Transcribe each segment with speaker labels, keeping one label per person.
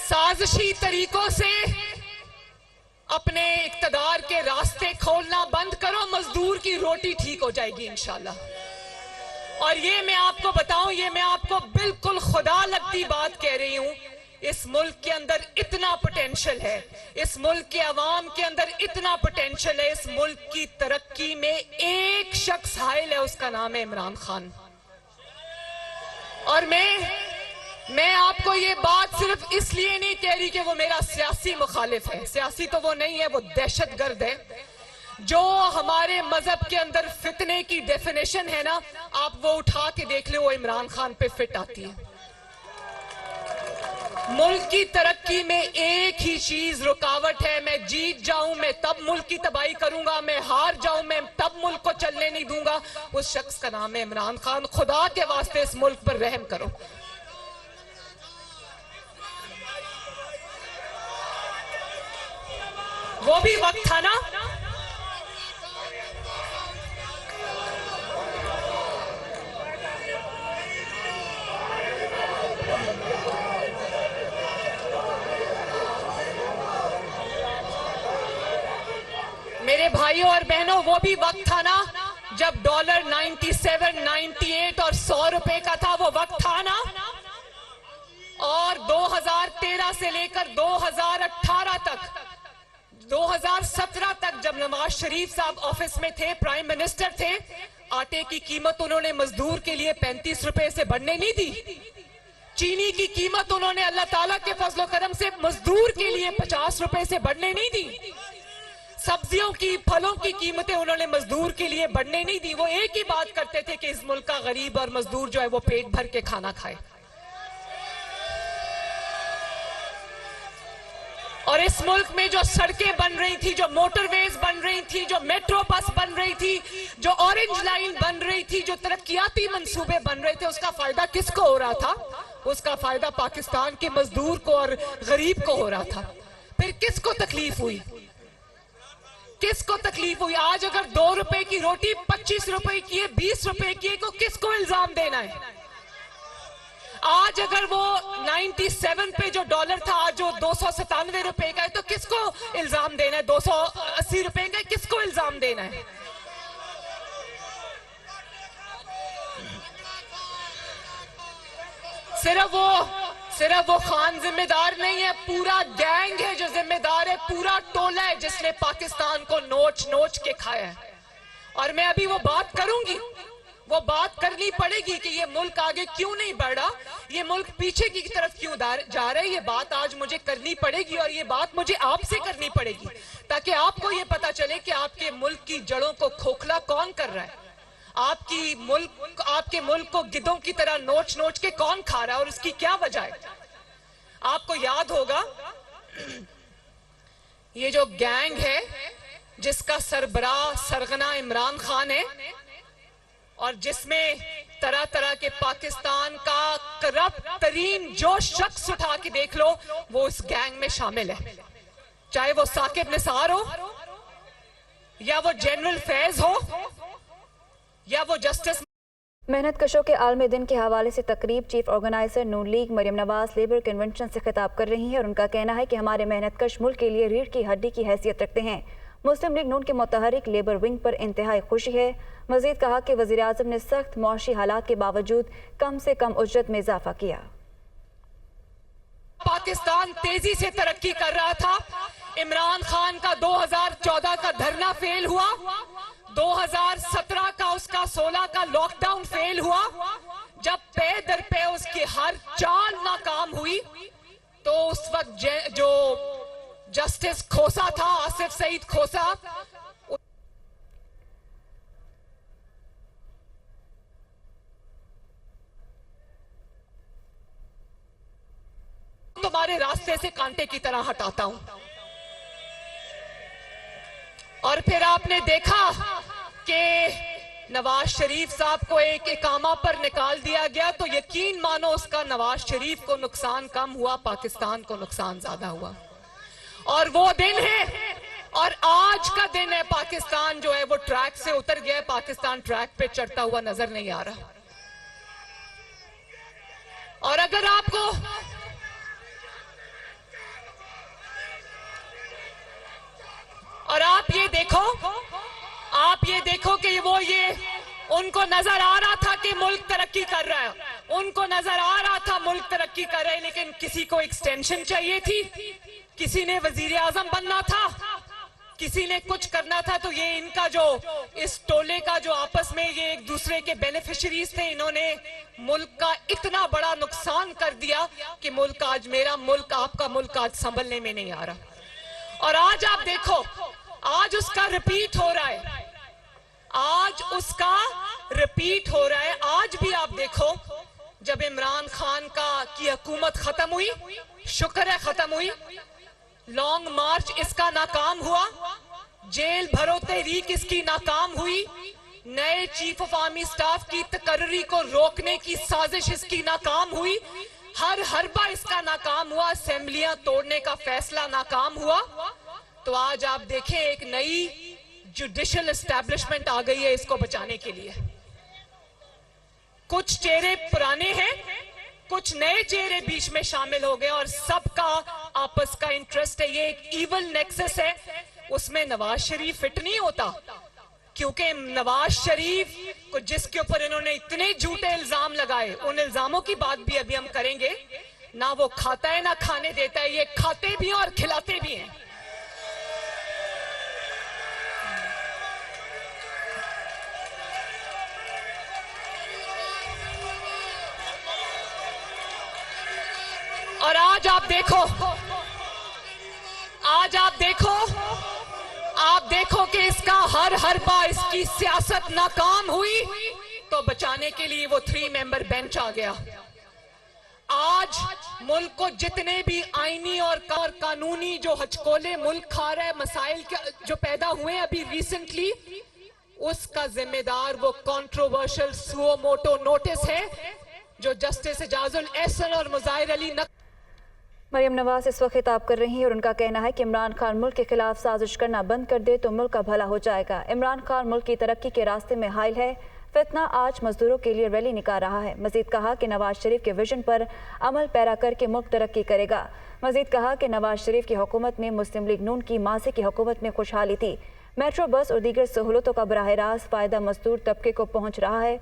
Speaker 1: साजिशी तरीकों से अपने इक्तदार के रास्ते खोलना बंद करो, मजदूर की रोटी ठीक हो जाएगी इंशाल्लाह। और ये मैं आपको बताऊं, ये मैं आपको बिल्कुल खुदा लगती बात कह रही हूं, इस मुल्क के अंदर इतना पोटेंशियल है, इस मुल्क के अवाम के अंदर इतना पोटेंशियल है, इस मुल्क की तरक्की में एक शख्स हाइल है, उसका नाम है इमरान खान। और मैं आपको ये बात सिर्फ इसलिए नहीं कह रही कि वो मेरा सियासी मुखालिफ है, सियासी तो वो नहीं है, वो दहशतगर्द है। जो हमारे मजहब के अंदर फितने की डेफिनेशन है ना, आप वो उठा के देख ले, वो इमरान खान पे फिट आती है। मुल्क की तरक्की में एक ही चीज रुकावट है, मैं जीत जाऊं मैं तब मुल्क की तबाही करूंगा, मैं हार जाऊं मैं तब मुल्क को चलने नहीं दूंगा। उस शख्स का नाम है इमरान खान। खुदा के वास्ते इस मुल्क पर रहम करो। वो भी वक्त था ना, मेरे भाइयों और बहनों, वो भी वक्त था ना जब डॉलर 97, 98 और 100 रुपए का था, वो वक्त था ना। और 2013 से लेकर 2018 तक, 2017 तक जब नवाज शरीफ साहब ऑफिस में थे, प्राइम मिनिस्टर थे, आटे की कीमत उन्होंने मजदूर के लिए 35 रुपए से बढ़ने नहीं दी। चीनी की कीमत उन्होंने अल्लाह ताला के फजलो करम से मजदूर के लिए 50 रुपए से बढ़ने नहीं दी। सब्जियों की, फलों की कीमतें उन्होंने मजदूर के लिए बढ़ने नहीं दी। वो एक ही बात करते थे कि इस मुल्क का गरीब और मजदूर जो है वो पेट भर के खाना खाए। और इस मुल्क में जो सड़कें बन रही थी, जो मोटरवेज बन रही थी, जो मेट्रो बस बन रही थी, जो ऑरेंज लाइन बन रही थी, जो तरक्याती मंसूबे बन रहे थे, उसका फायदा किसको हो रहा था? उसका फायदा पाकिस्तान के मजदूर को और गरीब को हो रहा था। फिर किसको तकलीफ हुई? किसको तकलीफ हुई? आज अगर 2 रुपए की रोटी 25 रुपए की है, 20 रुपए की है, तो किसको इल्जाम देना है? आज अगर वो 97 पे जो डॉलर था, आज जो 297 रुपए का है, तो किसको इल्जाम देना है? 280 रुपए का, किसको इल्जाम देना है? सिर्फ वो खान जिम्मेदार नहीं है, पूरा गैंग है जो जिम्मेदार है, पूरा टोला है जिसने पाकिस्तान को नोच नोच के खाया है। और मैं अभी वो बात करूंगी, वो बात करनी पड़ेगी कि ये मुल्क आगे क्यों नहीं बढ़ रहा, ये मुल्क पीछे की तरफ क्यों जा रहा है। ये बात आज मुझे करनी पड़ेगी और ये बात मुझे आपसे करनी पड़ेगी, ताकि आपको ये पता चले कि आपके मुल्क की जड़ों को खोखला कौन कर रहा है, आपके मुल्क को गिद्धों की तरह नोच नोच के कौन खा रहा है और उसकी क्या वजह है। आपको याद होगा ये जो गैंग है जिसका सरबराह सरगना इमरान खान है और जिसमें तरह तरह के पाकिस्तान का करप्ट तरीन जो शख्स उठा के देख लो वो इस गैंग में शामिल है, चाहे वो साकिब निसार हो या वो जनरल फैज हो या वो जस्टिस।
Speaker 2: मेहनत कशों के आलमी दिन के हवाले से तकरीब chief organiser Noon league Maryam Nawaz labour convention से खिताब कर रही हैं और उनका कहना है कि हमारे मेहनत कश मुल्क के लिए रीढ़ की हड्डी की हैसियत रखते हैं। मुस्लिम लीग नून के मुतहरिक लेबर विंग पर इंतहाई खुशी है। मजीद कहा कि वज़ीर आज़म ने सख्त मुआशी हालात के बावजूद कम से कम उजरत में इजाफा किया।
Speaker 1: पाकिस्तान तेजी से तरक्की कर रहा था, इमरान खान का 2014 का धरना फेल हुआ, 2017 का उसका 16 का लॉकडाउन फेल हुआ। जब पे दर पे उसकी हर चाल नाकाम हुई तो उस वक्त जो जस्टिस खोसा था, आसिफ सईद खोसा, तुम्हारे रास्ते से कांटे की तरह हटाता हूं। और फिर आपने देखा कि नवाज शरीफ साहब को एक इकामा पर निकाल दिया गया, तो यकीन मानो उसका नवाज शरीफ को नुकसान कम हुआ, पाकिस्तान को नुकसान ज्यादा हुआ। और वो दिन है और आज का दिन है, पाकिस्तान जो है वो ट्रैक से उतर गया, पाकिस्तान ट्रैक पे चढ़ता हुआ नजर नहीं आ रहा। और अगर उनको नजर आ रहा था कि मुल्क तरक्की कर रहा है, उनको नजर आ रहा था मुल्क तरक्की कर रहा है, लेकिन किसी को एक्सटेंशन चाहिए थी, किसी ने वजीर आजम बनना था, किसी ने कुछ करना था। तो ये इनका जो इस टोले का जो आपस में ये एक दूसरे के बेनिफिशरीज थे, इन्होंने मुल्क का इतना बड़ा नुकसान कर दिया कि मुल्क आज, मेरा मुल्क, आपका मुल्क आज संभलने में नहीं आ रहा। और आज आप देखो, आज उसका रिपीट हो रहा है, आज उसका रिपीट हो रहा है। आज भी आप देखो, जब इमरान खान की हुकूमत खत्म हुई, शुक्र है खत्म हुई, लॉन्ग मार्च इसका नाकाम हुआ, जेल भरो तहरीक इसकी नाकाम हुई, नए चीफ ऑफ आर्मी स्टाफ की तकर्री को रोकने की साजिश इसकी नाकाम हुई, हर हरबा इसका नाकाम हुआ, असेंबलियां तोड़ने का फैसला नाकाम हुआ। तो आज आप देखें, एक नई जुडिशियल एस्टैब्लिशमेंट आ गई है इसको बचाने के लिए। कुछ चेहरे पुराने हैं, कुछ नए चेहरे बीच में शामिल हो गए और सबका आपस का इंटरेस्ट है। ये एक इवल नेक्सस है, उसमें नवाज शरीफ फिट नहीं होता, क्योंकि नवाज शरीफ को जिसके ऊपर इन्होंने इतने झूठे इल्जाम लगाए, उन इल्जामों की बात भी अभी हम करेंगे, ना वो खाता है ना खाने देता है, ये खाते भी हैं और खिलाते भी हैं। और आज आप देखो कि इसका हर हरबा, इसकी सियासत नाकाम हुई तो बचाने के लिए वो 3 मेंबर बेंच आ गया। आज मुल्क को जितने भी आईनी और कानूनी जो हचकोले मुल्क खा रहा है, मसाइल जो पैदा हुए अभी रिसेंटली, उसका जिम्मेदार वो कंट्रोवर्शियल सुओ मोटो नोटिस है जो जस्टिस एजाजुल एहसन और मुजाहिर अली
Speaker 2: मरियम नवाज इस वक्त खिताब कर रही हैं और उनका कहना है कि इमरान खान मुल्क के खिलाफ साजिश करना बंद कर दे तो मुल्क का भला हो जाएगा। इमरान खान मुल्क की तरक्की के रास्ते में हाइल है। फितना आज मजदूरों के लिए रैली निकाल रहा है। मजीद कहा कि नवाज शरीफ के विजन पर अमल पैरा करके मुल्क तरक्की करेगा। मजीद कहा कि नवाज शरीफ की हुकूमत में मुस्लिम लीग नून की मासी की हुकूमत में खुशहाली थी। मेट्रो बस और दीगर सहूलतों का बराह रास्त फ़ायदा मजदूर तबके को पहुँच रहा है।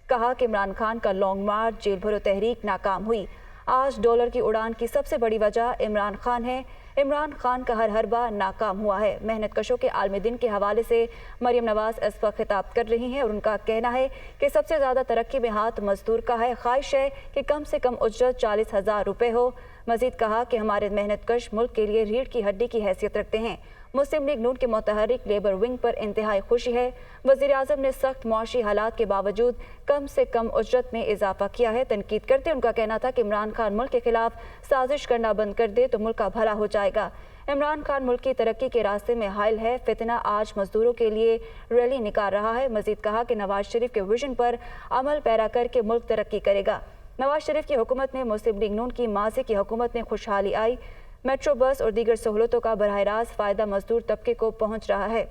Speaker 2: कहा कि इमरान खान का लॉन्ग मार्च, जेल भरो तहरीक नाकाम हुई। आज डॉलर की उड़ान की सबसे बड़ी वजह इमरान खान है। इमरान खान का हर हरबा नाकाम हुआ है। मेहनत कशों के आलमी दिन के हवाले से मरियम नवाज इस वक्त खिताब कर रही हैं और उनका कहना है कि सबसे ज़्यादा तरक्की में हाथ मजदूर का है। ख्वाहिश है कि कम से कम उजरत 40,000 रुपये हो। मजीद कहा कि हमारे मेहनत कश मुल्क के लिए रीढ़ की हड्डी की हैसियत रखते हैं। मुस्लिम लीग नून के मुतहरिक लेबर विंग पर इंतहाई खुशी है। वज़ीर आज़म ने सख्त मुआशी हालात के बावजूद कम से कम उजरत में इजाफा किया है। तनकीद करते उनका कहना था कि इमरान खान मुल्क के खिलाफ साजिश करना बंद कर दे तो मुल्क का भला हो जाएगा। इमरान खान मुल्क की तरक्की के रास्ते में हाइल है। फितना आज मजदूरों के लिए रैली निकाल रहा है। मजीद कहा कि नवाज शरीफ के विजन पर अमल पैरा करके मुल्क तरक्की करेगा। नवाज शरीफ की हुकूमत में मुस्लिम लीग नून की मासी की हुकूमत में खुशहाली आई। मेट्रो बस और दीगर सहूलतों का बराह रास्त फ़ायदा मजदूर तबके को पहुँच रहा है।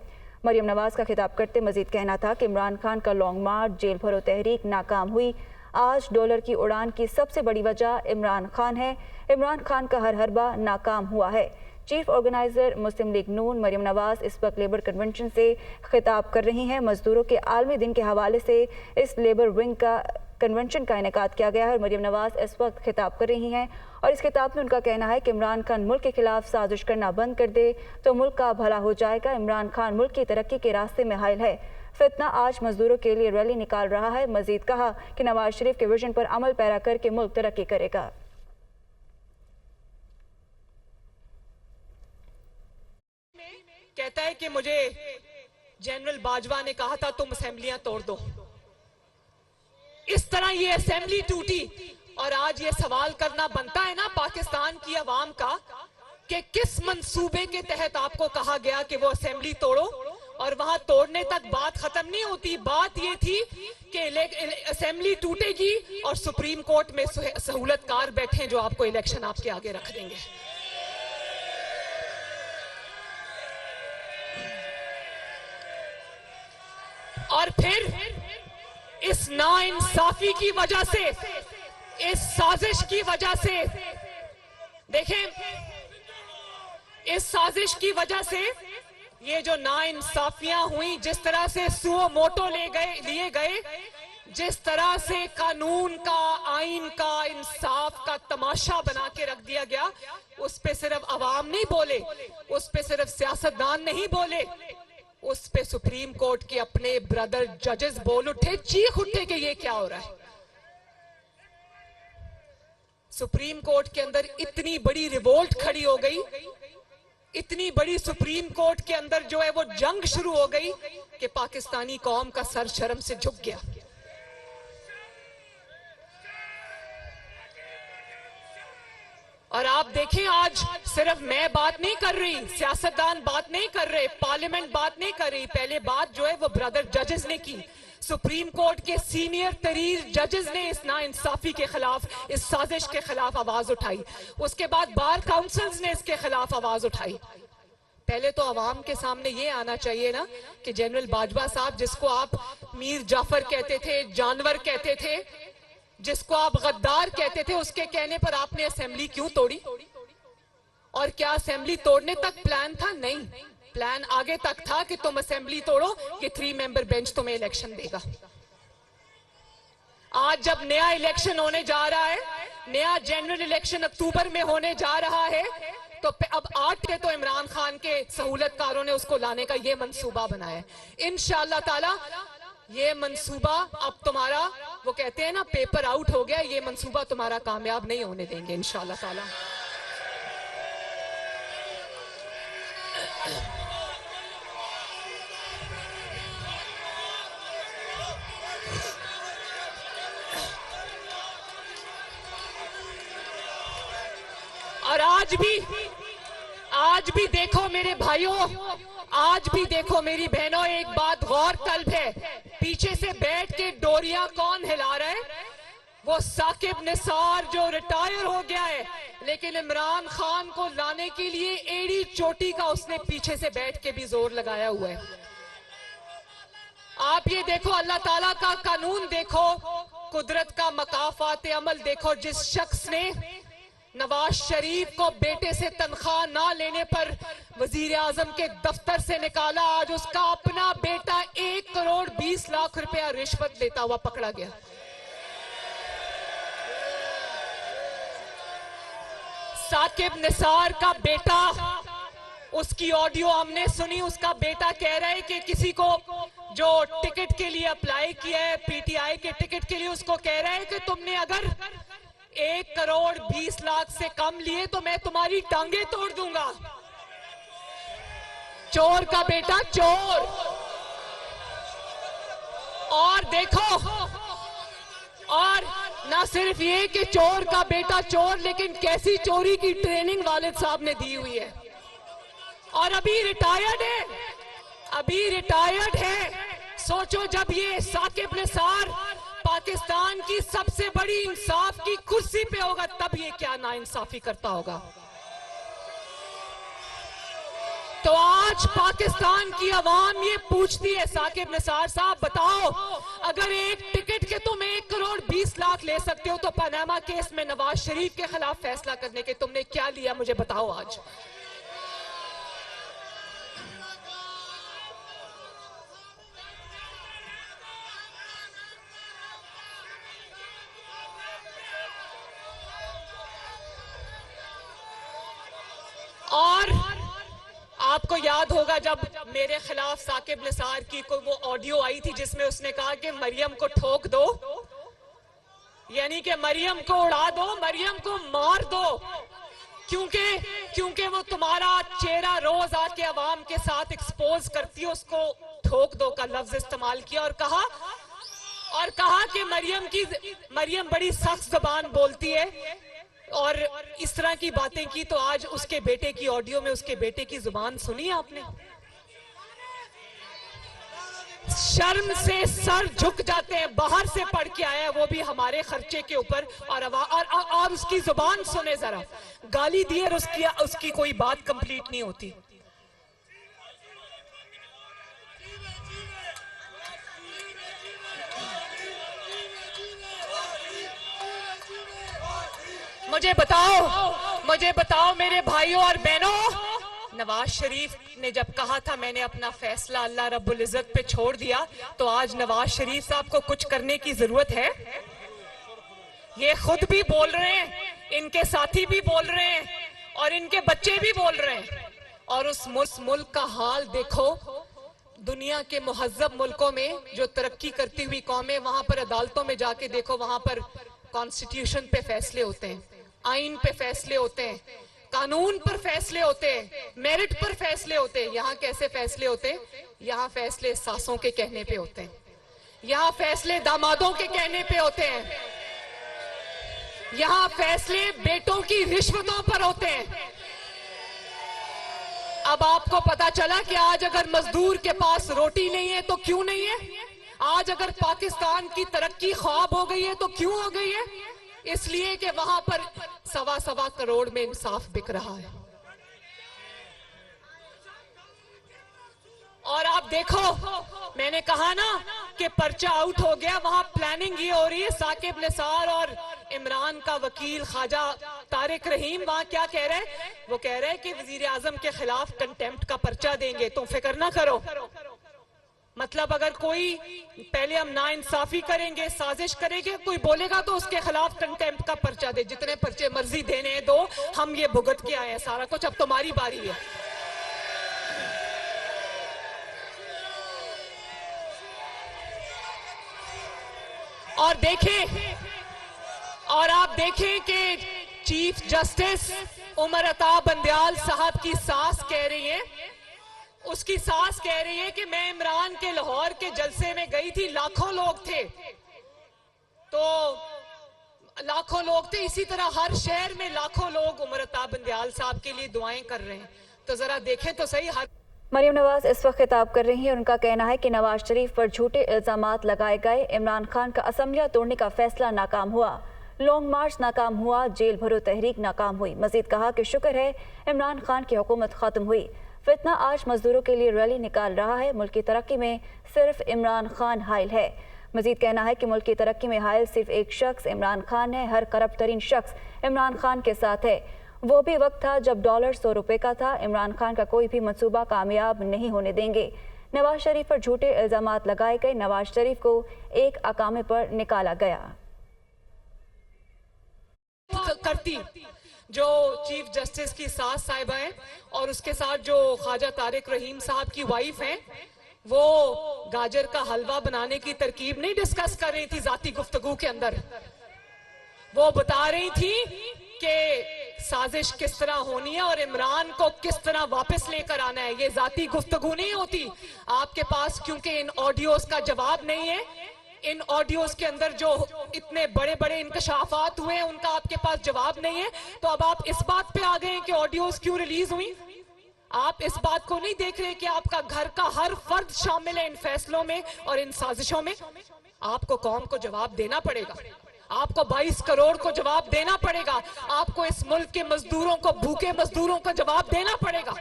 Speaker 2: मरियम नवाज का खिताब करते मजीद कहना था कि इमरान खान का लॉन्ग मार्च, जेल भरो तहरीक नाकाम हुई। आज डॉलर की उड़ान की सबसे बड़ी वजह इमरान खान है। इमरान खान का हर हरबा नाकाम हुआ है। चीफ ऑर्गेनाइजर मुस्लिम लीग नून मरियम नवाज इस वक्त लेबर कन्वेंशन से खिताब कर रही हैं। मजदूरों के आलमी दिन के हवाले से इस लेबर विंग का कन्वेंशन का इनेकाद किया गया है और मरियम नवाज इस वक्त खिताब कर रही हैं और इस खिताब में उनका कहना है कि इमरान खान मुल्क के खिलाफ साजिश करना बंद कर दे तो मुल्क का भला हो जाएगा। इमरान खान मुल्क की तरक्की के रास्ते में हाइल है। फितना आज मजदूरों के लिए रैली निकाल रहा है। मजीद कहा कि नवाज शरीफ के विजन पर अमल पैरा करके मुल्क तरक्की करेगा।
Speaker 1: कहता है कि मुझे जनरल बाजवा ने कहा था तुम असेंबलियां तोड़ दो। इस तरह ये असेंबली टूटी और आज ये सवाल करना बनता है ना पाकिस्तान की आवाम का कि किस मंसूबे के तहत आपको कहा गया कि वो असेंबली तोड़ो, और वहां तोड़ने तक बात खत्म नहीं होती। बात ये थी कि असेंबली टूटेगी और सुप्रीम कोर्ट में सहूलतकार बैठे जो आपको इलेक्शन आपके आगे रख देंगे। और फिर इस नाइंसाफी की वजह से, इस साजिश की वजह से, देखें, इस साजिश की वजह से ये जो नाइंसाफियां हुई, जिस तरह से सुओ मोटो लिए गए, जिस तरह से कानून का, आइन का, इंसाफ का तमाशा बना के रख दिया गया, उस पे सिर्फ अवाम नहीं बोले, उस पे सिर्फ सियासतदान नहीं बोले, उस पे सुप्रीम कोर्ट के अपने ब्रदर जजेस बोल उठे, चीख उठे कि ये क्या हो रहा है। सुप्रीम कोर्ट के अंदर इतनी बड़ी रिवोल्ट खड़ी हो गई, इतनी बड़ी सुप्रीम कोर्ट के अंदर जो है वो जंग शुरू हो गई कि पाकिस्तानी कौम का सर शर्म से झुक गया। और आप देखें, आज सिर्फ मैं बात नहीं कर रही, सियासतदान बात नहीं कर रहे, पार्लियामेंट बात नहीं कर रही, पहले बात जो है वो ब्रदर जजेस ने की। सुप्रीम कोर्ट के सीनियर तरीन जजेस ने इस नाइंसाफी के खिलाफ, इस साजिश के खिलाफ आवाज उठाई। उसके बाद बार काउंसिल्स ने इसके खिलाफ आवाज उठाई। पहले तो अवाम के सामने ये आना चाहिए ना कि जनरल बाजवा साहब, जिसको आप मीर जाफर कहते थे, जानवर कहते थे, जिसको आप गद्दार कहते थे, उसके कहने पर आपने असेंबली क्यों तोड़ी? और क्या असेंबली तोड़ने तक प्लान था? नहीं, प्लान आगे तक था कि तुम असेंबली तोड़ो, कि 3 मेंबर बेंच तुम्हें इलेक्शन देगा। आज जब नया इलेक्शन होने जा रहा है, नया जनरल इलेक्शन अक्टूबर में होने जा रहा है, तो अब 8 के तो इमरान खान के सहूलतकारों ने उसको लाने का ये मंसूबा बनाया है। इंशाअल्लाह ताला ये मंसूबा अब तुम्हारा, वो कहते हैं ना, पेपर आउट हो गया, ये मंसूबा तुम्हारा कामयाब नहीं होने देंगे इंशाअल्लाह ताला। और आज भी देखो मेरे भाइयों, आज भी देखो मेरी बहनों, एक बात गौर तलब है, पीछे से बैठ के डोरियां कौन हिला रहा है? वो साकिब निसार जो रिटायर हो गया है, लेकिन इमरान खान को लाने के लिए एड़ी चोटी का उसने पीछे से बैठ के भी जोर लगाया हुआ है। आप ये देखो, अल्लाह ताला का कानून देखो, कुदरत का मकाफात अमल देखो। जिस शख्स ने नवाज शरीफ को बेटे से तनख्वाह ना लेने पर वजीर आजम के दफ्तर से निकाला, आज उसका अपना बेटा 1 करोड़ 20 लाख रुपया रिश्वत लेता हुआ पकड़ा गया। साकिब निसार का बेटा, उसकी ऑडियो हमने सुनी, उसका बेटा कह रहा है कि किसी को जो टिकट के लिए अप्लाई किया है, पीटीआई के टिकट के लिए, उसको कह रहा है कि तुमने अगर 1 करोड़ 20 लाख से कम लिए तो मैं तुम्हारी टांगे तोड़ दूंगा। चोर का बेटा चोर। और देखो, और ना सिर्फ ये कि चोर का बेटा चोर, लेकिन कैसी चोरी की ट्रेनिंग वालिद साहब ने दी हुई है। और अभी रिटायर्ड है, अभी रिटायर्ड है। सोचो, जब ये साकिब निसार पाकिस्तान की सबसे बड़ी इंसाफ की कुर्सी पे होगा, तब ये क्या नाइंसाफी करता होगा। तो आज पाकिस्तान की आवाम ये पूछती है, साकिब निसार साहब बताओ, अगर एक टिकट के तुम 1 करोड़ 20 लाख ले सकते हो, तो पनामा केस में नवाज शरीफ के खिलाफ फैसला करने के तुमने क्या लिया, मुझे बताओ आज। और आपको याद होगा जब मेरे खिलाफ साकिब निसार की कोई वो ऑडियो आई थी जिसमें उसने कहा कि मरियम को ठोक दो, यानी कि मरियम को उड़ा दो, मरियम को मार दो, क्योंकि वो तुम्हारा चेहरा रोज आके अवाम के साथ एक्सपोज करती है। उसको ठोक दो का लफ्ज इस्तेमाल किया और कहा कि मरियम बड़ी सख्त जुबान बोलती है, और इस तरह की बातें की। तो आज उसके बेटे की ऑडियो में उसके बेटे की जुबान सुनी आपने? शर्म से सर झुक जाते हैं। बाहर से पढ़ के आया है, वो भी हमारे खर्चे के ऊपर, और उसकी जुबान सुने जरा, गाली दी और उसकी कोई बात कंप्लीट नहीं होती। मुझे बताओ मेरे भाइयों और बहनों, नवाज शरीफ ने जब कहा था मैंने अपना फैसला अल्लाह रब्बुल इज्जत पे छोड़ दिया, तो आज नवाज शरीफ साहब को कुछ करने की जरूरत है? ये खुद भी बोल रहे हैं, इनके साथी भी बोल रहे हैं और इनके बच्चे भी बोल रहे हैं। और उस मुल्क का हाल देखो, दुनिया के मुहज्जब मुल्कों में जो तरक्की करती हुई कौमें, वहां पर अदालतों में जाके देखो, वहां पर कॉन्स्टिट्यूशन पे फैसले होते हैं, आइन पे फैसले होते हैं, कानून पर फैसले होते हैं, मेरिट पर फैसले होते हैं। यहाँ कैसे फैसले होते हैं? यहाँ फैसले सासों के कहने पे होते हैं, यहाँ फैसले दामादों के कहने पे होते हैं, यहाँ फैसले बेटों की रिश्वतों पर होते हैं। अब आपको पता चला कि आज अगर मजदूर के पास रोटी नहीं है तो क्यों नहीं है? आज अगर पाकिस्तान की तरक्की ख्वाब हो गई है तो क्यों हो गई है? इसलिए कि वहां पर 1.25 करोड़ में इंसाफ बिक रहा है। और आप देखो, मैंने कहा ना कि पर्चा आउट हो गया, वहां प्लानिंग ये हो रही है। साकिब निसार और इमरान का वकील ख्वाजा तारिक रहीम वहां क्या कह रहे हैं? वो कह रहे हैं कि वजीर आजम के खिलाफ कंटेम्प्ट का पर्चा देंगे, तुम फिक्र ना करो। मतलब अगर कोई पहले हम नाइंसाफी करेंगे, साजिश करेंगे, कोई बोलेगा तो उसके खिलाफ कंटेम्प्ट का पर्चा दे, जितने पर्चे मर्जी देने दो, हम ये भुगत के आए हैं सारा कुछ, अब तुम्हारी बारी है। और देखें, और आप देखें कि चीफ जस्टिस उमर अता बंदयाल साहब की सास कह रही है, उसकी सास कह रही है कि मैं इमरान के लाहौर के जलसे में गई थी, लाखों लोग थे, तो लाखों लोग थे, इसी तरह हर शहर में लाखों लोग उमर अता बंदयाल साहब के लिए दुआएं कर रहे हैं। तो जरा देखें तो सही।
Speaker 2: मरियम नवाज इस वक्त खिताब कर रही हैं और उनका कहना है कि नवाज शरीफ पर झूठे इल्जामात लगाए गए, इमरान खान का असम्बलियां तोड़ने का फैसला नाकाम हुआ, लॉन्ग मार्च नाकाम हुआ, जेल भरो तहरीक नाकाम हुई। मजीद कहा कि शुक्र है इमरान खान की हुकूमत खत्म हुई। फितना आज मजदूरों के लिए रैली निकाल रहा है, मुल्क की तरक्की में सिर्फ इमरान खान हाइल है। मजीद कहना है कि मुल्क की तरक्की में हाइल सिर्फ एक शख्स इमरान खान है, हर करप्ट तरीन शख्स इमरान खान के साथ है। वो भी वक्त था जब डॉलर 100 रुपए का था। इमरान खान का कोई भी मंसूबा कामयाब नहीं होने देंगे। नवाज शरीफ पर झूठे इल्जामात लगाए गए, नवाज शरीफ को एक अकामे पर निकाला गया।
Speaker 1: करती जो चीफ जस्टिस की सास साहिबा हैं और उसके साथ जो ख्वाजा तारिक रहीम साहब की वाइफ हैं, वो गाजर का हलवा बनाने की तरकीब नहीं डिस्कस कर रही थी जाती गुफ्तगू के अंदर। वो बता रही थी कि साजिश किस तरह होनी है और इमरान को किस तरह वापस लेकर आना है। ये जाती गुफ्तगू नहीं होती आपके पास, क्योंकि इन ऑडियोज का जवाब नहीं है। इन ऑडियोज के अंदर जो इतने बड़े बड़े इंकशाफात हुए हैं उनका आपके पास जवाब नहीं है। तो अब आप इस बात पे आ गए हैं कि ऑडियोज क्यों रिलीज हुई। आप इस बात को नहीं देख रहे कि आपका घर का हर फर्द शामिल है इन फैसलों में और इन साजिशों में। आपको कौम को जवाब देना पड़ेगा, आपको 22 करोड़ को जवाब देना पड़ेगा, आपको इस मुल्क के मजदूरों को, भूखे मजदूरों को जवाब देना पड़ेगा।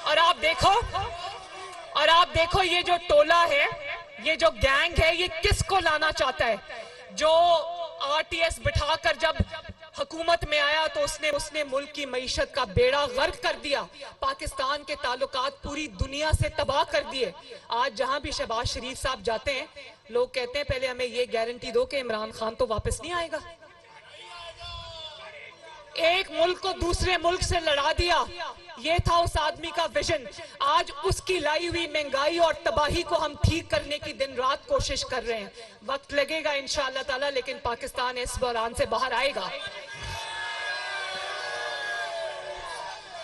Speaker 1: और आप देखो ये जो टोला है, ये जो गैंग है, ये किसको लाना चाहता है। जो आरटीएस बिठाकर जब हुकूमत में आया तो उसने मुल्क की मईशत का बेड़ा गर्क कर दिया, पाकिस्तान के ताल्लुकात पूरी दुनिया से तबाह कर दिए। आज जहां भी शहबाज शरीफ साहब जाते हैं, लोग कहते हैं पहले हमें ये गारंटी दो कि इमरान खान तो वापस नहीं आएगा। एक मुल्क को दूसरे मुल्क से लड़ा दिया, ये था उस आदमी का विजन। आज उसकी लाई हुई महंगाई और तबाही को हम ठीक करने की दिन रात कोशिश कर रहे हैं। वक्त लगेगा इंशाअल्लाह ताला, लेकिन पाकिस्तान इस बहरान से बाहर आएगा।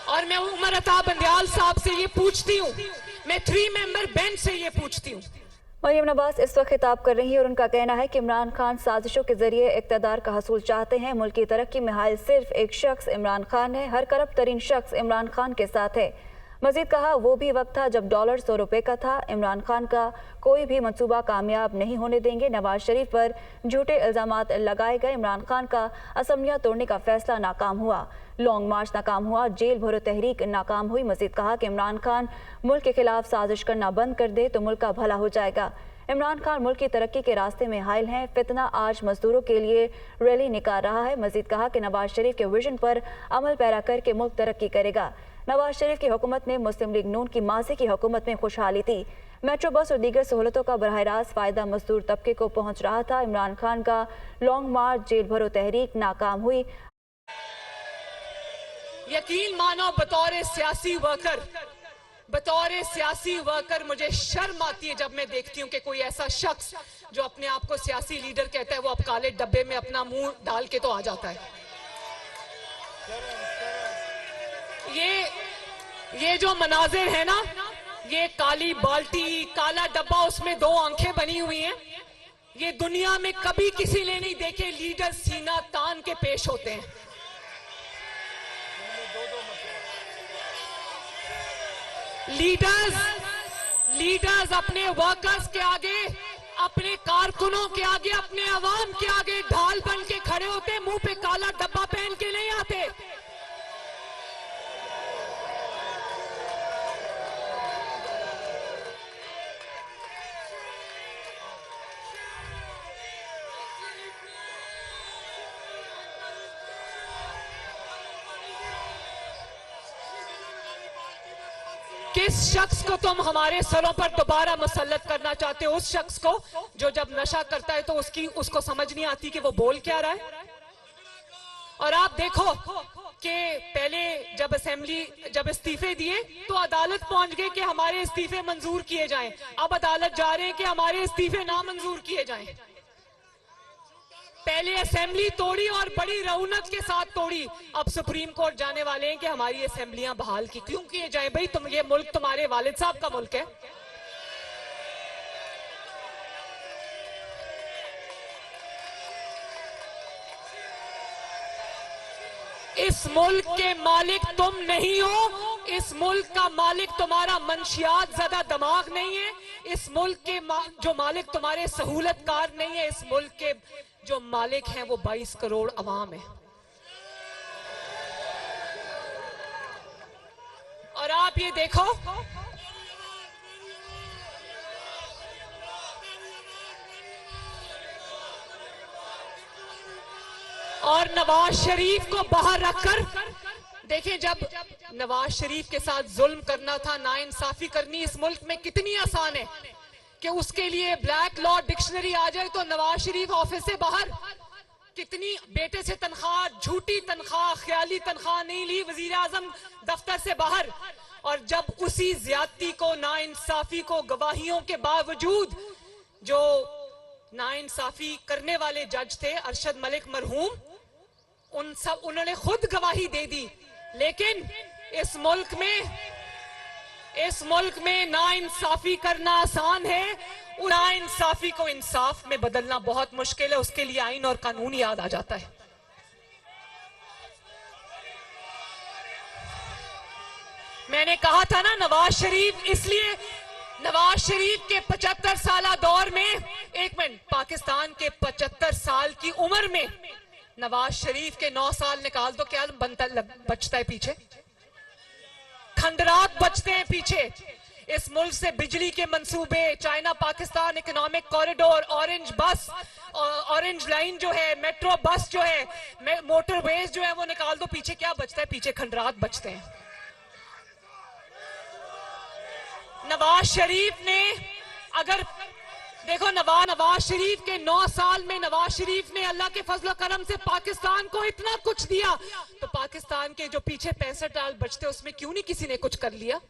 Speaker 1: और मैं उमर अता बंदयाल साहब से ये पूछती हूँ, मैं 3 मेंबर बेंच से ये पूछती हूँ।
Speaker 2: मरियम नवाज इस वक्त खिताब कर रही है और उनका कहना है कि इमरान खान साजिशों के जरिए इक़्तिदार का हसूल चाहते हैं। मुल्क की तरक्की में हाइल सिर्फ एक शख्स इमरान खान है, हर करप्ट तरीन शख्स इमरान खान के साथ है। मजीद कहा, वो भी वक्त था जब डॉलर 100 रुपए का था। इमरान खान का कोई भी मंसूबा कामयाब नहीं होने देंगे। नवाज शरीफ पर झूठे इल्जामात लगाए गए, इमरान खान का असम्बलियां तोड़ने का फैसला नाकाम हुआ, लॉन्ग मार्च नाकाम हुआ, जेल भरो तहरीक नाकाम हुई। मजीद कहा कि इमरान खान मुल्क के खिलाफ साजिश करना बंद कर दे तो मुल्क का भला हो जाएगा। इमरान खान मुल्क की तरक्की के रास्ते में हाइल हैं। फितना आज मजदूरों के लिए रैली निकाल रहा है। मजीद कहा कि नवाज शरीफ के विजन पर अमल पैरा करके मुल्क तरक्की करेगा। नवाज शरीफ की हुकूमत में मुस्लिम लीग नून की माजी की हुकूमत में खुशहाली थी। मेट्रो बस और दीगर सहूलतों का बराह रास्त फायदा मजदूर तबके को पहुंच रहा था। इमरान खान का लॉन्ग मार्च, जेल भरो तहरीक नाकाम हुई।
Speaker 1: यकीन मानो बतौर सियासी वर्कर मुझे शर्म आती है जब मैं देखती हूँ कि कोई ऐसा शख्स जो अपने आप को सियासी लीडर कहता है वो अब काले डब्बे में अपना मुंह डाल के तो आ जाता है। ये जो मनाजिर है ना, ये काली बाल्टी, काला डब्बा, उसमें दो आंखें बनी हुई हैं, ये दुनिया में कभी किसी ने नहीं देखे। लीडर सीना तान के पेश होते हैं। लीडर्स अपने वर्कर्स के आगे, अपने कारकुनों के आगे, अपने अवाम के आगे ढाल बन के खड़े होते, मुंह पे काला डब्बा पहन के नहीं आते। किस शख्स को तुम हमारे सरों पर दोबारा मुसल्लत करना चाहते हो? उस शख्स को जो जब नशा करता है तो उसको समझ नहीं आती कि वो बोल क्या रहा है। और आप देखो कि पहले जब इस्तीफे दिए तो अदालत पहुंच गए कि हमारे इस्तीफे मंजूर किए जाएं। अब अदालत जा रहे हैं कि हमारे इस्तीफे ना मंजूर किए जाएं। पहले असेंबली तोड़ी और बड़ी रौनक के साथ तोड़ी, अब सुप्रीम कोर्ट जाने वाले हैं कि हमारी असेंबलियां बहाल की क्यों किए जाएं? भाई ये मुल्क तुम्हारे वालिद साहब का मुल्क है। इस मुल्क के मालिक तुम नहीं हो। इस मुल्क का मालिक तुम्हारा मंशियात ज़्यादा दिमाग नहीं है। इस मुल्क के जो मालिक तुम्हारे सहूलतकार नहीं है। इस मुल्क के जो मालिक हैं वो 22 करोड़ अवाम है। और आप ये देखो, और नवाज शरीफ को बाहर रखकर देखें, जब नवाज शरीफ के साथ जुल्म करना था, नाइंसाफी करनी इस मुल्क में कितनी आसान है कि उसके लिए ब्लैक लॉ डिक्शनरी आ जाए तो नवाज शरीफ ऑफिस से बाहर। कितनी बेटे से तनख्वाह, झूठी तनख्वाह, ख्याली तनख्वाह नहीं ली, वजीर आजम दफ्तर से बाहर। और जब उसी ज्यादती को, नाइंसाफी को गवाहियों के बावजूद, जो नाइंसाफी करने वाले जज थे अरशद मलिक मरहूम, उन्होंने खुद गवाही दे दी। लेकिन इस मुल्क में नाइंसाफी करना आसान है, नाइंसाफी को इंसाफ में बदलना बहुत मुश्किल है। उसके लिए आइन और कानून याद आ जाता है। मैंने कहा था ना, नवाज शरीफ के 75 साल दौर में, एक मिनट, पाकिस्तान के 75 साल की उम्र में नवाज शरीफ के 9 साल निकाल दो, क्या बचता है पीछे? खंडरात बचते हैं पीछे। इस मुल्क से बिजली के मंसूबे, China Pakistan economic corridor, orange line जो है, मेट्रो बस जो है, मोटरवेज जो है, वो निकाल दो, पीछे क्या बचता है? पीछे खंडरात बचते हैं। नवाज शरीफ ने, अगर देखो, नवाज शरीफ के 9 साल में नवाज शरीफ ने अल्लाह के फजल करम से पाकिस्तान को इतना कुछ दिया, तो पाकिस्तान के जो पीछे 65 साल बचते उसमें क्यों नहीं किसी ने कुछ कर लिया?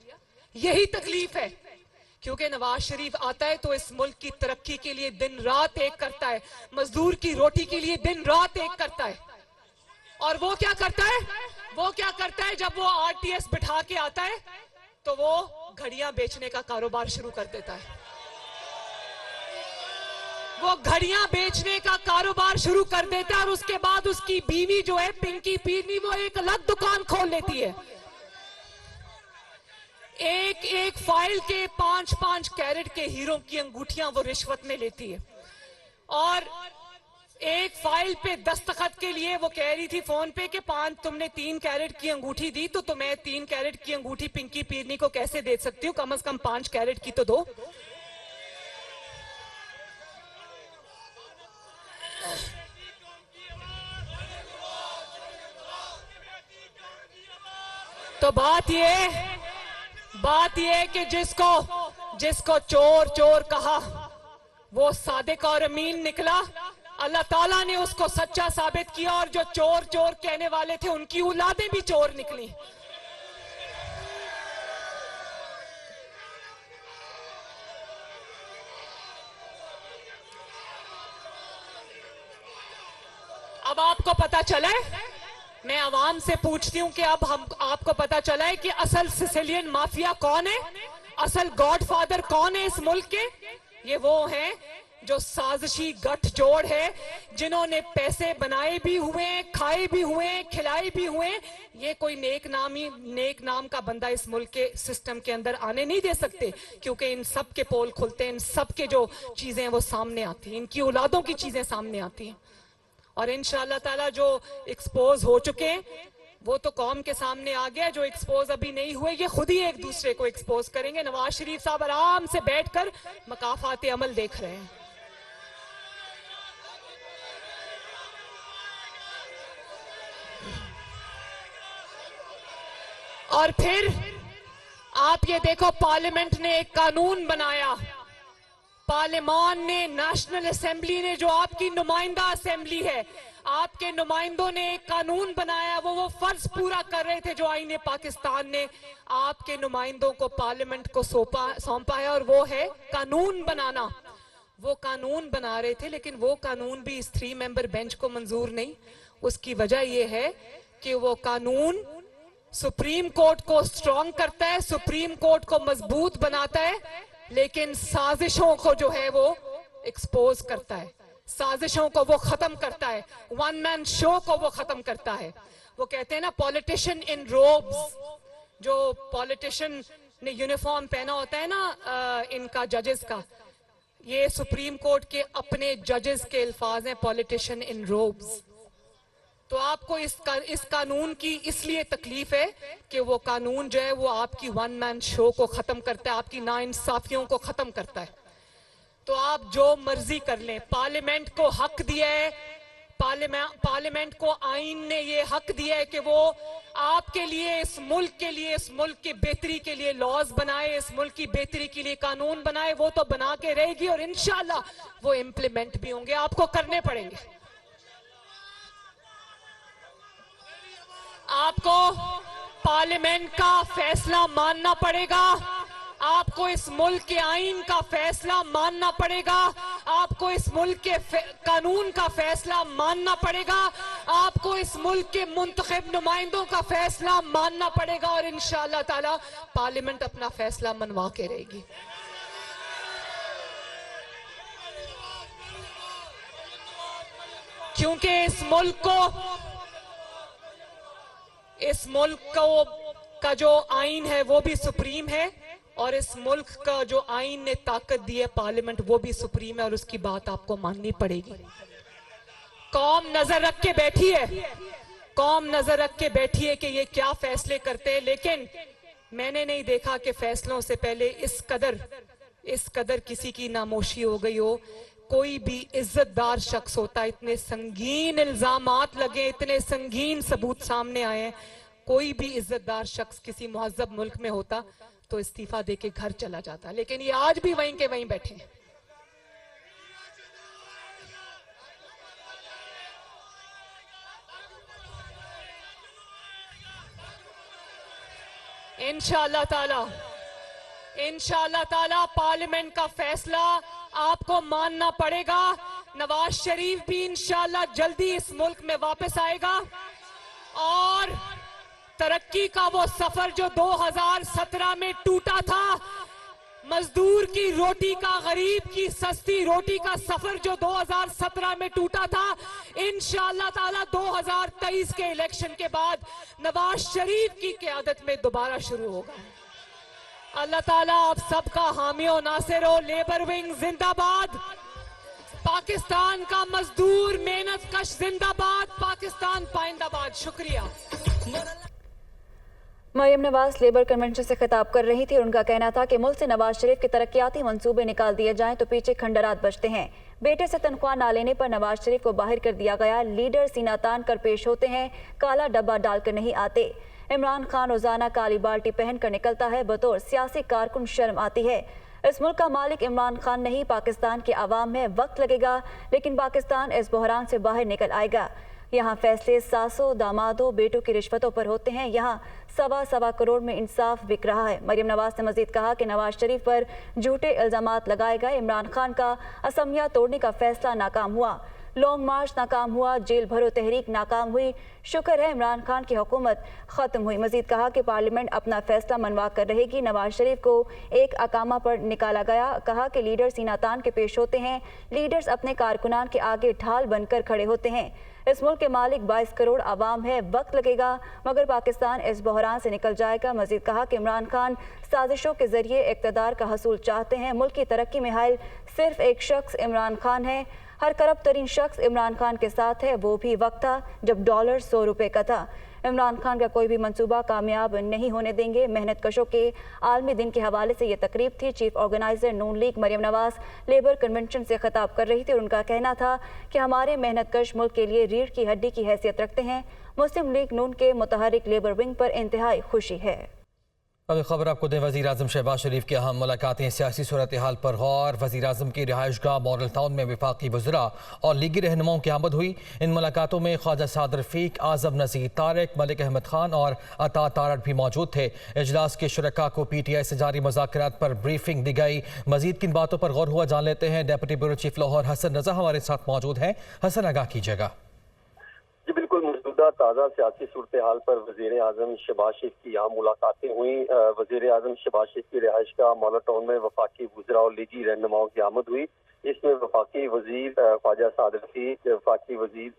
Speaker 1: यही तकलीफ है, क्योंकि नवाज शरीफ आता है तो इस मुल्क की तरक्की के लिए दिन रात एक करता है, मजदूर की रोटी के लिए दिन रात एक करता है। और वो क्या करता है? जब वो आरटीएस बिठा के आता है तो वो घड़ियां बेचने का कारोबार शुरू कर देता है। और उसके बाद उसकी बीवी जो है पिंकी पीरनी, वो एक अलग दुकान खोल लेती है। एक फाइल के 5-5 कैरेट के हीरो की अंगूठियां वो रिश्वत में लेती है। और एक फाइल पे दस्तखत के लिए वो कह रही थी फोन पे कि तुमने 3 कैरेट की अंगूठी दी तो तुम्हें 3 कैरेट की अंगूठी पिंकी पीरनी को कैसे दे सकती हूँ, कम से कम 5 कैरेट की तो दो। तो बात ये कि जिसको चोर चोर कहा वो सादिक और अमीन निकला। अल्लाह ताला ने उसको सच्चा साबित किया और जो चोर चोर कहने वाले थे उनकी औलादें भी चोर निकली। अब आपको पता चला है, मैं आवाम से पूछती हूं कि अब आपको पता चला है कि असल सिसिलियन माफिया कौन है, असल गॉडफादर कौन है इस मुल्क के। ये वो हैं जो साजिशी गठजोड़ है, जिन्होंने पैसे बनाए भी हुए, खाए भी हुए, खिलाए भी हुए। ये कोई नेक नाम का बंदा इस मुल्क के सिस्टम के अंदर आने नहीं दे सकते, क्योंकि इन सब के पोल खुलते हैं, इन सब के जो चीजें वो सामने आती हैं, इनकी औलादों की चीजें सामने आती हैं। और इंशाअल्लाह ताला जो एक्सपोज हो चुके हैं वो तो कौम के सामने आ गया, जो एक्सपोज अभी नहीं हुए ये खुद ही एक दूसरे को एक्सपोज करेंगे। नवाज शरीफ साहब आराम से बैठकर मकाफात अमल देख रहे हैं। और फिर आप ये देखो, पार्लियामेंट ने एक कानून बनाया, पार्लियामान ने, नेशनल असेंबली ने, जो आपकी नुमाइंदा असेंबली है, आपके नुमाइंदों ने एक कानून बनाया। वो फर्ज पूरा कर रहे थे जो आईने पाकिस्तान ने आपके नुमाइंदों को पार्लियामेंट को सौंपा है, और वो है कानून बनाना। वो कानून बना रहे थे, लेकिन वो कानून भी इस 3 मेंबर बेंच को मंजूर नहीं। उसकी वजह यह है कि वो कानून सुप्रीम कोर्ट को स्ट्रॉन्ग करता है, सुप्रीम कोर्ट को मजबूत बनाता है, लेकिन साजिशों को जो है वो एक्सपोज करता है, साजिशों को वो खत्म करता है, वन मैन शो को वो खत्म करता है। वो कहते हैं ना, पॉलिटिशियन इन रोब्स, जो पॉलिटिशियन ने यूनिफॉर्म पहना होता है ना इनका जजेस का, ये सुप्रीम कोर्ट के अपने जजेस के अल्फाज हैं, पॉलिटिशियन इन रोब्स। तो आपको इस कानून की इसलिए तकलीफ है कि वो कानून जो है वो आपकी वन मैन शो को खत्म करता है, आपकी नाइंसाफियों को खत्म करता है। तो आप जो मर्जी कर लें, पार्लियामेंट को हक दिया है, पार्लियामेंट को आईन ने ये हक दिया है कि वो आपके लिए, इस मुल्क के लिए, इस मुल्क की बेहतरी के लिए लॉज बनाए, इस मुल्क की बेहतरी के लिए कानून बनाए। वो तो बना के रहेगी और इंशाल्लाह वो इम्प्लीमेंट भी होंगे, आपको करने पड़ेंगे। आपको पार्लियामेंट का फैसला मानना पड़ेगा, आपको इस मुल्क के आईन का फैसला मानना पड़ेगा, आपको इस मुल्क के कानून का फैसला मानना पड़ेगा, आपको इस मुल्क के मुंतखब नुमाइंदों का फैसला मानना पड़ेगा, और इंशाअल्लाह ताला पार्लियामेंट अपना फैसला मनवा के रहेगी। क्योंकि इस मुल्क का जो आईन है वो भी सुप्रीम है, और इस मुल्क का जो आईन ने ताकत दी है पार्लियामेंट, वो भी सुप्रीम है, और उसकी बात आपको माननी पड़ेगी। कौम नजर रख के बैठी है, कौम नजर रख के बैठी है कि ये क्या फैसले करते हैं, लेकिन मैंने नहीं देखा कि फैसलों से पहले इस कदर किसी की नामोशी हो गई हो। कोई भी इज्जतदार शख्स होता, इतने संगीन इल्जामात लगे, इतने संगीन सबूत सामने आए हैं, कोई भी इज्जतदार शख्स किसी मुहज्जब मुल्क में होता तो इस्तीफा देके घर चला जाता, लेकिन ये आज भी वहीं के वहीं बैठे हैं। इंशाअल्लाह ताला पार्लियामेंट का फैसला आपको मानना पड़ेगा। नवाज शरीफ भी इंशाअल्लाह जल्दी इस मुल्क में वापस आएगा, और तरक्की का वो सफर जो 2017 में टूटा था, मजदूर की रोटी का, गरीब की सस्ती रोटी का सफर जो 2017 में टूटा था, इंशाअल्लाह ताला 2023 के इलेक्शन के बाद नवाज शरीफ की क़यादत में दोबारा शुरू होगा। अल्लाह ताला आप सबका हामी और नासिर हो। लेबर विंग जिंदाबाद, पाकिस्तान का मजदूर मेहनत कश जिंदाबाद, पाकिस्तान पाइंदाबाद। शुक्रिया।
Speaker 2: मरियम नवाज लेबर कन्वेंशन से खिताब कर रही थी और उनका कहना था कि मुल्क से नवाज शरीफ के तरक्याती मंसूबे निकाल दिए जाएं तो पीछे खंडरात बचते हैं। बेटे से तनख्वाह ना लेने पर नवाज शरीफ को बाहर कर दिया गया। लीडर सीना तान कर पेश होते हैं, काला डब्बा डालकर नहीं आते। इमरान खान रोजाना काली बाल्टी पहनकर निकलता है, बतौर सियासी कारकुन शर्म आती है। इस मुल्क का मालिक इमरान खान नहीं, पाकिस्तान के आवाम है। वक्त लगेगा लेकिन पाकिस्तान इस बहरान से बाहर निकल आएगा। यहाँ फैसले सासों, दामादों, बेटों की रिश्वतों पर होते हैं। यहाँ सवा करोड़ में इंसाफ बिक रहा है। मरियम नवाज ने मजीद कहा कि नवाज शरीफ पर झूठे इल्जामात लगाए गए। इमरान खान का असमिया तोड़ने का फैसला नाकाम हुआ, लॉन्ग मार्च नाकाम हुआ, जेल भरो तहरीक नाकाम हुई। शुक्र है इमरान खान की हुकूमत ख़त्म हुई। मजीद कहा कि पार्लियामेंट अपना फैसला मनवा कर रहेगी। नवाज शरीफ को एक अकामा पर निकाला गया। कहा कि लीडर सीना तान के पेश होते हैं, लीडर्स अपने कारकुनान के आगे ढाल बनकर खड़े होते हैं। इस मुल्क के मालिक 22 करोड़ आवाम है। वक्त लगेगा मगर पाकिस्तान इस बहरान से निकल जाएगा। मजीद कहा कि इमरान खान साजिशों के जरिए इक़्तिदार का हसूल चाहते हैं। मुल्क की तरक्की में हायल सिर्फ एक शख्स इमरान खान है। हर करप्ट तरीन शख्स इमरान खान के साथ है। वो भी वक्त था जब डॉलर 100 रुपये का था। इमरान खान का कोई भी मंसूबा कामयाब नहीं होने देंगे। मेहनत कशों के आलमी दिन के हवाले से ये तकरीब थी। Chief organiser Noon league Maryam Nawaz labour convention से खिताब कर रही थी और उनका कहना था कि हमारे मेहनत कश मुल्क के लिए रीढ़ की हड्डी की हैसियत रखते हैं। मुस्लिम लीग नून के मुतहरिक लेबर विंग पर इंतहाई खुशी है।
Speaker 3: अब खबर आपको दें, वज़ीर आज़म शहबाज शरीफ की अहम मुलाकातें, सियासी सूरत हाल पर गौर। वज़ीर आज़म की रिहाइशगाह मॉडल टाउन में वफाकी वज़रा और लीगी रहनुमाओं की आमद हुई। इन मुलाकातों में ख्वाजा साद रफ़ीक, आज़म नज़ीर तारिक, मलिक अहमद खान और अता तारड़ भी मौजूद थे। इजलास के शुरका को PTI से जारी मुज़ाकरात पर ब्रीफिंग दी गई। मज़ीद किन बातों पर गौर हुआ जान लेते हैं। Deputy bureau chief Lahore Hasan Raza हमारे साथ मौजूद हैं। हसन, आगाह कीजिएगा।
Speaker 4: जी बिल्कुल, मौजूदा ताज़ा सियासी सूरत हाल पर वज़ीर आज़म शहबाज शरीफ की यहाँ मुलाकातें हुई। वज़ीर आज़म शहबाज शरीफ की रिहाइशगाह मॉडल टाउन में वफाकी वज़रा और लीगी रहनुमाओं की आमद हुई। इसमें वफाकी वज़ीर ख्वाजा साद रफ़ीक, वफाकी वज़ीर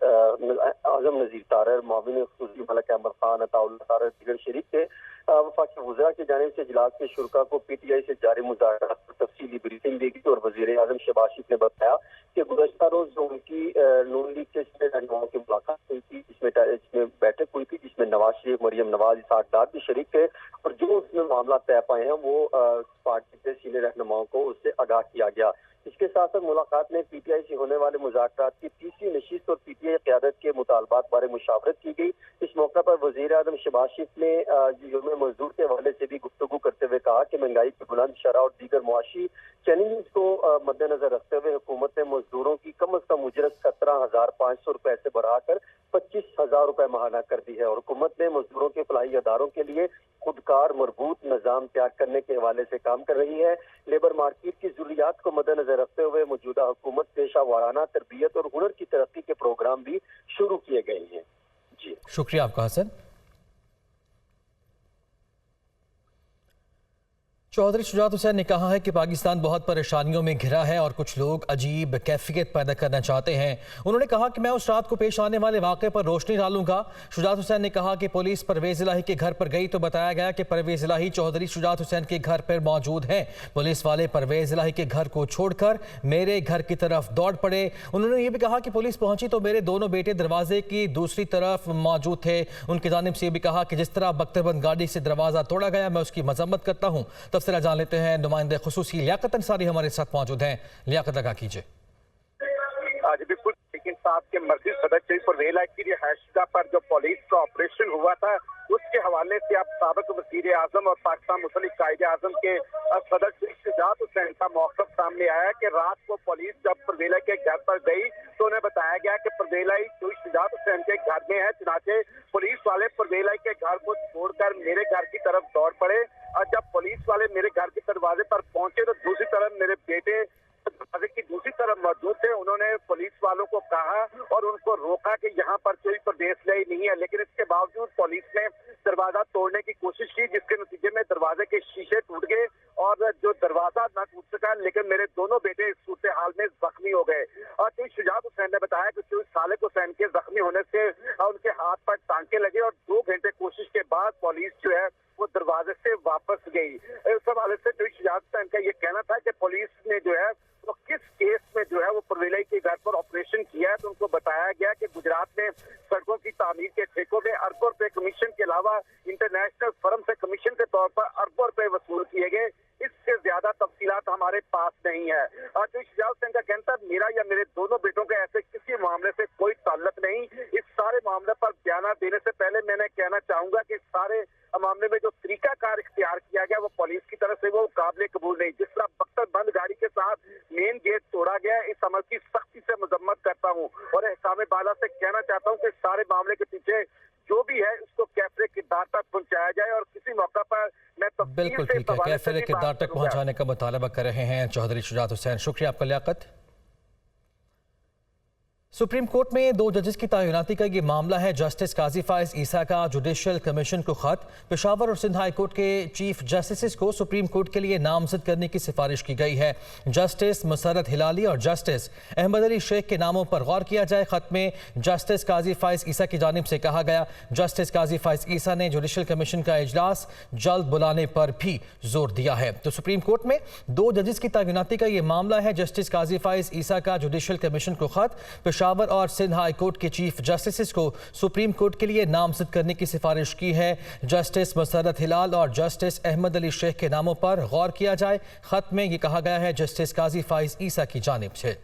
Speaker 4: आज़म नज़ीर तारड़, माविन ख़ुसूसी मलिक अहमद खान, अताउल्लाह तारड़ दीगर शरीक थे। वफाकी वज़रा की जानिब से इजलास के शुरका को PTI से जारी मुज़ाकरात पर तफसीली ब्रीफिंग दी गई और वज़ीर आज़म शहबाज शरीफ ने बताया कि गुज़श्ता रोज़ जो उनकी नून लीग के रहनुमाओं की मुलाकात हुई थी, इसमें बैठक हुई थी जिसमें नवाज शरीफ, मरियम नवाज, इसहाक डार भी शरीक थे और जो उसमें मामला तय पाए हैं वो पार्टी के सीनियर रहनुमाओं को उससे आगाह किया गया। इसके साथ साथ मुलाकात में PTI से होने वाले मुज़ाकरात की तीसरी नशिस्त और PTI क़यादत के मुतालबात बारे मुशावरत की गई। इस मौका पर वज़ीर आज़म शहबाज शरीफ ने यौम मज़दूर के हवाले से भी गुफ्तगू करते हुए कहा कि महंगाई की बुलंद शरह और दीगर मुआशी चैलेंज को मद्देनजर रखते हुए हुकूमत ने मजदूरों की कम अज कम उजरत 17,500 रुपए से बढ़ाकर 25,000 रुपए माहाना कर दी है और हुकूमत ने मजदूरों के फलाही अदारों के लिए खुदकार मरबूत निज़ाम तैयार करने के हवाले से काम कर रही है। लेबर मार्केट की जरूरियात को मद्देनजर रखते हुए मौजूदा हुकूमत पेशा वाराना तरबियत और हुनर की तरक्की के प्रोग्राम भी शुरू किए गए हैं। जी
Speaker 3: शुक्रिया आपका हसन। चौधरी शुजात हुसैन ने कहा है कि पाकिस्तान बहुत परेशानियों में घिरा है और कुछ लोग अजीब कैफियत पैदा करना चाहते हैं। उन्होंने कहा कि मैं उस रात को पेश आने वाले वाक़े पर रोशनी डालूंगा। शुजात हुसैन ने कहा कि पुलिस परवेज़ इलाही के घर पर गई तो बताया गया कि परवेज़ इलाही चौधरी शुजात हुसैन के घर पर मौजूद हैं। पुलिस वाले परवेज़ इलाही के घर को छोड़कर मेरे घर की तरफ दौड़ पड़े। उन्होंने ये भी कहा कि पुलिस पहुंची तो मेरे दोनों बेटे दरवाजे की दूसरी तरफ मौजूद थे। उनकी जानिब से भी कहा कि जिस तरह बख्तरबंद गाड़ी से दरवाज़ा तोड़ा गया, मैं उसकी मजम्मत करता हूँ। तफसीला जान लेते हैं। नुमाइंदे खुसूसी लियाकत अंसारी हमारे साथ मौजूद हैं। लियाकत, लगा कीजिए।
Speaker 5: आज बिल्कुल लेकिन साहब के मर्जी सदस्य परवेला की रिहाइशगाह पर जो पुलिस का ऑपरेशन हुआ था उसके हवाले से अब साबिक वज़ीर आज़म और पाकिस्तान मुस्लिम कायदे आज़म के सदस्य शुजात हुसैन का मौक़िफ़ सामने आया कि रात को पुलिस जब परवेला के घर पर गई तो उन्हें बताया गया कि परवेला जो शुजात हुसैन के घर में है। चुनाचे पुलिस वाले परवेला के घर को छोड़कर मेरे घर की तरफ दौड़ पड़े और जब पुलिस वाले मेरे घर के दरवाजे पर पहुंचे तो दूसरी तरफ मेरे बेटे दरवाजे की दूसरी तरफ मौजूद थे। उन्होंने पुलिस वालों को कहा और उनको रोका कि यहाँ पर कोई प्रवेश नहीं है, लेकिन इसके बावजूद पुलिस ने दरवाजा तोड़ने की कोशिश की जिसके नतीजे में दरवाजे के शीशे टूट गए और जो दरवाजा न टूट सका लेकिन मेरे दोनों बेटे इस सूरत हाल में जख्मी हो गए। और तो शुजात हुसैन ने बताया कि सालिक हुसैन के जख्मी होने से उनके हाथ पर टांके लगे और 2 घंटे कोशिश के बाद पुलिस जो है वो दरवाजे से वापस गई। इस हवाले से जो शुजात हुसैन का ये कहना था कि पुलिस ने जो है वो किस केस में जो है वो परवेलाई के घर पर ऑपरेशन किया है। तो उनको बताया गया कि गुजरात में सड़कों की तामीर के ठेकों में अरबों रुपए कमीशन के अलावा इंटरनेशनल फर्म से कमीशन के तौर पर अरबों रुपए वसूल किए गए। इससे ज्यादा तफसीलात हमारे पास नहीं है। तो शुजात हुसैन का कहना था मेरा या मेरे दोनों बेटों के ऐसे किसी मामले से कोई ताल्लुक नहीं। इस सारे मामले पर बयान देने से पहले मैंने कहना चाहूंगा कि सारे मामले में जो तरीकाकार इख्तियार किया गया वो पुलिस की तरफ से वो काबिल कबूल नहीं। जिस तरह बख्तर बंद गाड़ी के साथ मेन गेट तोड़ा गया, इस अमल की सख्ती से मजम्मत करता हूँ और अहकाम बाला से कहना चाहता हूँ कि सारे मामले के पीछे जो भी है उसको कैफरे किरदार तक पहुंचाया जाए और किसी मौका पर मैं
Speaker 3: बिल्कुल ठीक है, कैफरे किरदार तक पहुंचाने का मुतालबा कर रहे हैं चौधरी शुजात हुसैन। शुक्रिया आपका लियाकत। सुप्रीम कोर्ट में 2 जजेस की तैनाती का ये मामला है। जस्टिस काजी फाइज ईसा का जुडिशल कमीशन को खत। पेशावर और सिंध हाई कोर्ट के चीफ जस्टिस को सुप्रीम कोर्ट के लिए नामजद करने की सिफारिश की गई है। जस्टिस मुसर्रत हिलाली और जस्टिस अहमद अली शेख के नामों पर गौर किया जाए। खत में जस्टिस काजी फाइज ईसा की जानिब से कहा गया। जस्टिस काजी फाइज ईसा ने जुडिशल कमीशन का इजलास जल्द बुलाने पर भी जोर दिया है। तो सुप्रीम कोर्ट में 2 जजेस की तैनाती का ये मामला है। जस्टिस काजी फाइज ईसा का जुडिशल कमीशन को खत। पेशावर और सिंध हाई कोर्ट के चीफ जस्टिस को सुप्रीम कोर्ट के लिए नामजद करने की सिफारिश की है। जस्टिस मुसर्रत हिलाल और जस्टिस अहमद अली शेख के नामों पर गौर किया जाए। खत में यह कहा गया है जस्टिस काजी फाइज ईसा की जानिब से।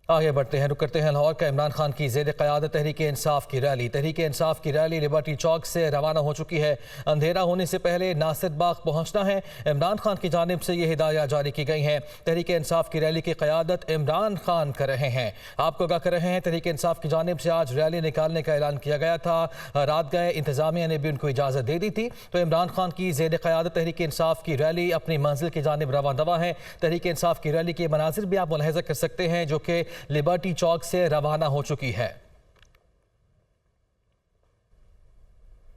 Speaker 3: आगे बढ़ते हैं, रुक करते हैं लाहौर का। इमरान खान की ज़ेर क़यादत तहरीक इंसाफ की रैली। तहरीक इंसाफ की रैली लिबर्टी चौक से रवाना हो चुकी है। अंधेरा होने से पहले नासिर बाग पहुंचना है। इमरान खान की जानिब से ये हिदायत जारी की गई हैं। तहरीक इंसाफ की रैली की क़यादत इमरान खान कर रहे हैं। आपको आगाह कर रहे हैं तहरीक इंसाफ की जानिब से आज रैली निकालने का ऐलान किया गया था। रात गए इंतजामिया ने भी उनको इजाज़त दे दी थी। तो इमरान खान की ज़ेर क़यादत तहरीक इंसाफ की रैली अपनी मंजिल की जानिब रवा दवा है। तहरीक इंसाफ की रैली के मनाजिर भी आप मुलाहिज़ा कर सकते हैं जो कि लिबर्टी चौक से रवाना हो चुकी है।